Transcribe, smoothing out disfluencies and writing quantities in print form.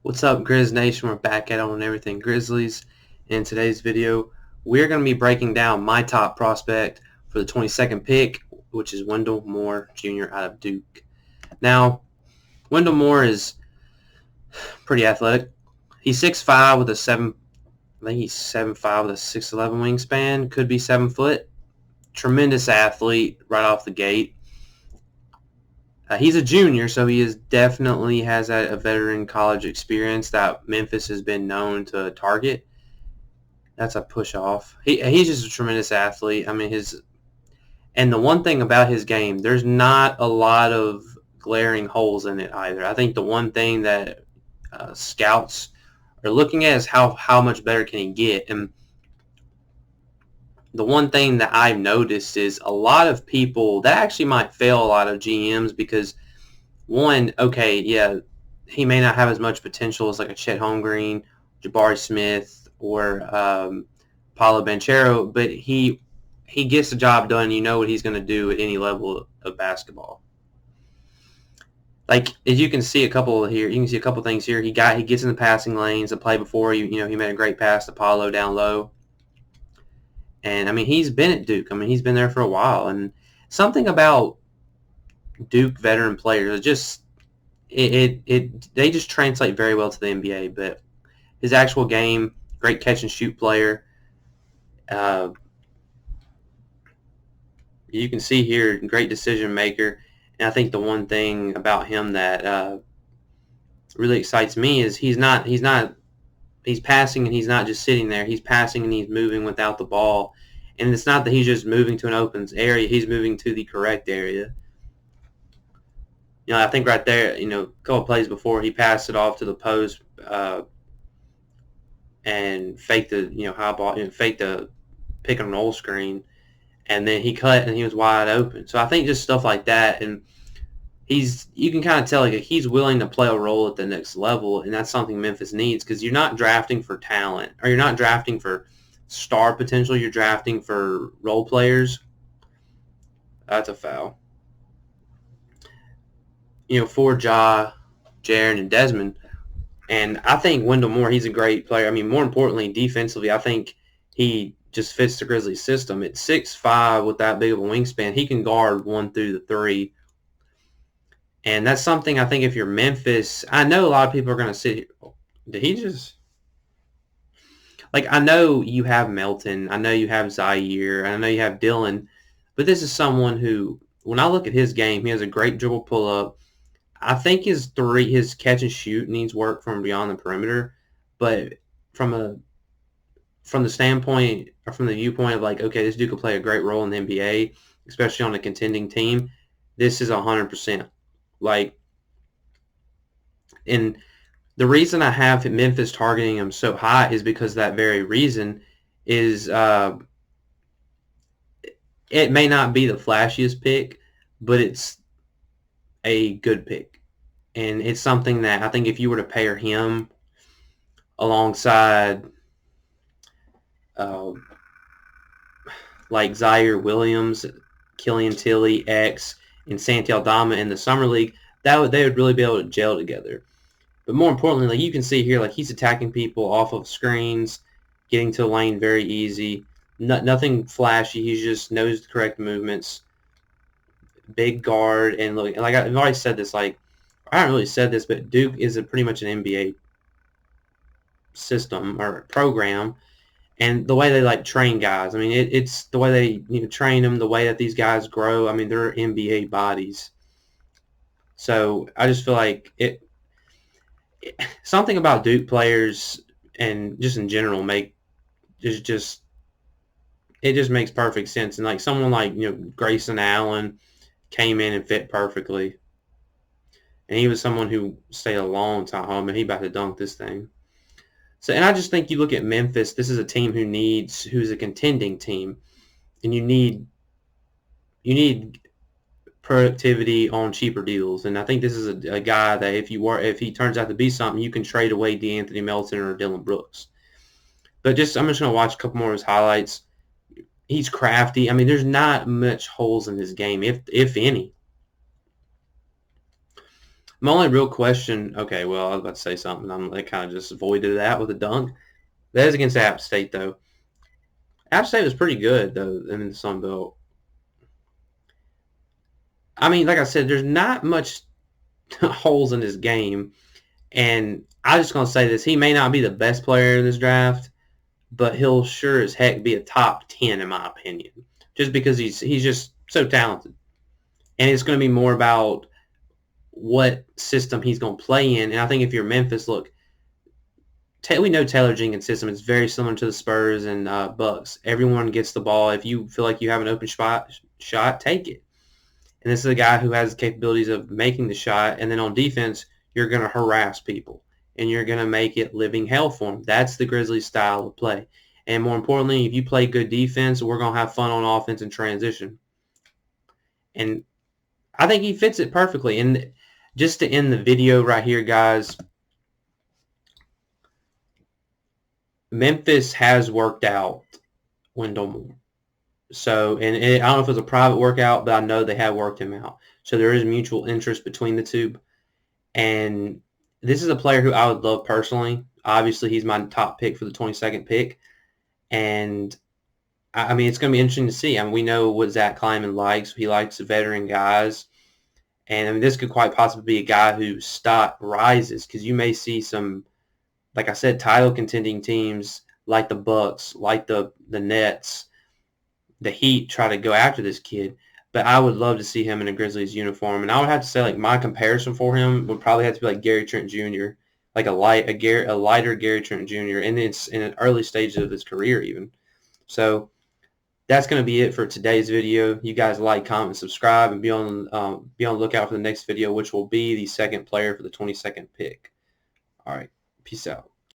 What's up, Grizz Nation? We're back at it on everything Grizzlies. In today's video, we're going to be breaking down my top prospect for the 22nd pick, which is Wendell Moore Jr. out of Duke. Now, Wendell Moore is pretty athletic. He's 6'5" with a 7, I think he's 7'5" with a 6'11" wingspan. Could be 7 foot. Tremendous athlete right off the gate. He's a junior, so he is definitely has a veteran college experience that Memphis has been known to target. That's a push off. He's just a tremendous athlete. I mean, the one thing about his game, there's not a lot of glaring holes in it either. I think the one thing that scouts are looking at is how much better can he get. And the one thing that I've noticed is a lot of people that actually might fail a lot of GMs because one, okay, yeah, he may not have as much potential as like a Chet Holmgren, Jabari Smith, or Paulo Banchero, but he gets the job done. You know what he's going to do at any level of basketball. Like as you can see a couple here, you can see a couple things here. He gets in the passing lanes. The play before, he made a great pass to Paulo down low. And I mean, he's been at Duke. I mean, he's been there for a while. And something about Duke veteran players, they just translate very well to the NBA. But his actual game, great catch and shoot player. You can see here, great decision maker. And I think the one thing about him that really excites me is he's passing and he's not just sitting there. He's passing and he's moving without the ball. And it's not that he's just moving to an open area. He's moving to the correct area. I think right there, a couple plays before, he passed it off to the post and faked the, high ball, faked the pick and roll screen. And then he cut and he was wide open. So I think just stuff like that. And you can kind of tell like he's willing to play a role at the next level, and that's something Memphis needs because you're not drafting for talent or you're not drafting for star potential. You're drafting for role players. That's a foul. For Ja, Jaren, and Desmond. And I think Wendell Moore, he's a great player. I mean, more importantly, defensively, I think he just fits the Grizzlies system. At 6'5" with that big of a wingspan, he can guard 1 through the 3. And that's something I think if you're Memphis, I know a lot of people are going to sit here. Did he just... Like, I know you have Melton. I know you have Zaire. I know you have Dylan. But this is someone who, when I look at his game, he has a great dribble pull-up. I think his catch and shoot needs work from beyond the perimeter. But from the standpoint, or from the viewpoint of like, okay, this dude could play a great role in the NBA, especially on a contending team, this is 100%. Like, and the reason I have Memphis targeting him so high is because that very reason is it may not be the flashiest pick, but it's a good pick. And it's something that I think if you were to pair him alongside like Zaire Williams, Killian Tilly, X, and Santi Aldama in the summer league, they would really be able to gel together. But more importantly, like you can see here, like he's attacking people off of screens, getting to the lane very easy. Nothing flashy. He just knows the correct movements. Big guard, and look, like I've already said this. Like I haven't really said this, but Duke is pretty much an NBA system or program. And the way they like train guys, I mean, it's the way they train them, the way that these guys grow. I mean, they're NBA bodies. So I just feel like something about Duke players and just in general it just makes perfect sense. And like someone like Grayson Allen came in and fit perfectly, and he was someone who stayed a long time home, and he about to dunk this thing. So, and I just think you look at Memphis, this is a team who's a contending team, and you need productivity on cheaper deals. And I think this is a guy that if he turns out to be something, you can trade away DeAnthony Melton or Dylan Brooks. But I'm just going to watch a couple more of his highlights. He's crafty. I mean, there's not much holes in his game, if any. My only real question, okay, well, I was about to say something. I kind of just avoided that with a dunk. That is against App State, though. App State was pretty good, though, in the Sun Belt. I mean, like I said, there's not much holes in this game. And I'm just going to say this. He may not be the best player in this draft, but he'll sure as heck be a top 10 in my opinion. Just because he's just so talented. And it's going to be more about what system he's going to play in. And I think if you're Memphis, look, we know Taylor Jenkins' system is very similar to the Spurs and Bucks. Everyone gets the ball. If you feel like you have an open shot, take it. And this is a guy who has the capabilities of making the shot. And then on defense, you're going to harass people. And you're going to make it living hell for them. That's the Grizzlies' style of play. And more importantly, if you play good defense, we're going to have fun on offense and transition. And I think he fits it perfectly. And just to end the video right here, guys, Memphis has worked out Wendell Moore. So, and I don't know if it was a private workout, but I know they have worked him out. So there is mutual interest between the two. And this is a player who I would love personally. Obviously, he's my top pick for the 22nd pick. And, I mean, it's going to be interesting to see. I mean, we know what Zach Kleiman likes. He likes veteran guys. And, I mean, this could quite possibly be a guy whose stock rises because you may see some, like I said, title contending teams like the Bucks, like the Nets, the Heat try to go after this kid. But I would love to see him in a Grizzlies uniform. And I would have to say, like, my comparison for him would probably have to be like Gary Trent Jr., like a lighter Gary Trent Jr. And it's in an early stages of his career even. So that's going to be it for today's video. You guys like, comment, subscribe, and be on the lookout for the next video, which will be the second player for the 22nd pick. All right, peace out.